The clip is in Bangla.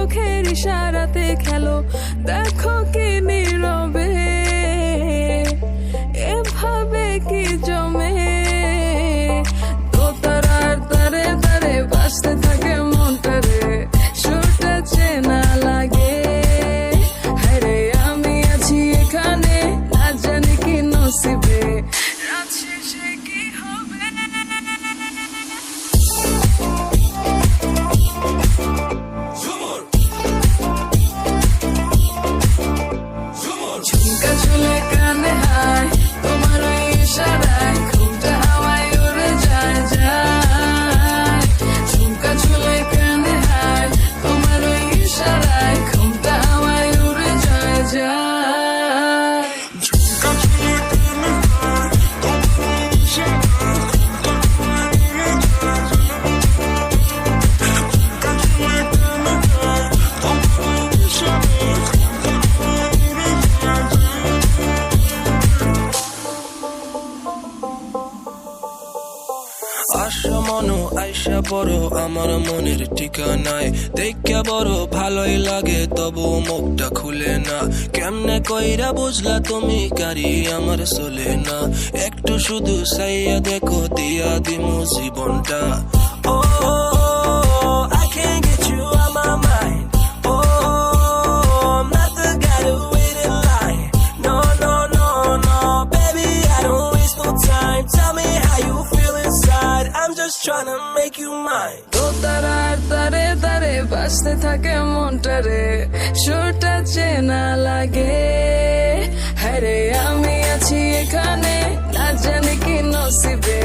চোখের ইশারাতে খেলো, দেখো কি নীরবে এভাবে কি জমে। দোতারার তারে তারে বাজতে থাকে মনটারে, সুরটা চেনা লাগে। হায়রে আমি আছি এখানে, না জানি কি নসিবে, রাত শেষে কি হবে। ঝুমকা ঝুলে কানে হায়, তোমার ওই ইশারায় ঘুমটা হাওয়ায় উড়ে যায় যায়। ঝুমকা ঝুলে কানে হায়, তোমার ওই ইশারায় ঘুমটা হাওয়ায় উড়ে যায় যায়। ঝুমকা ঝুলে কানে হায়, তোমার ওই ইশারায় ঘুমটা হাওয়ায় উড়ে যায় যায়। ঝুমকা ঝুলে কানে হায়, তোমার ওই ইশারায় ঘুমটা হাওয়ায় উড়ে যায় যায়। আশা মনো আইসা বড় আমার মনের ঠিকানায়, দেখা বড় ভালোই লাগে তবু মুখটা খুলে না। কেমনে কইরা বুঝলা তুমি কারি আমার চলে না, একটু শুধু চাইয়া দেখো দিয়া দিমু জীবনটা। ও I can't get you out my mind. Oh, I'm not the guy to wait in line. No, no, no, no, baby, I don't waste no time. Tell me how you feel inside. I'm just trying to make you mine. দোতারার তারে তারে বাজতে থাকে মনটারে, সুরটা চেনা লাগে। হায়রে আমি আছি এখানে, না জানি কি নসিবে,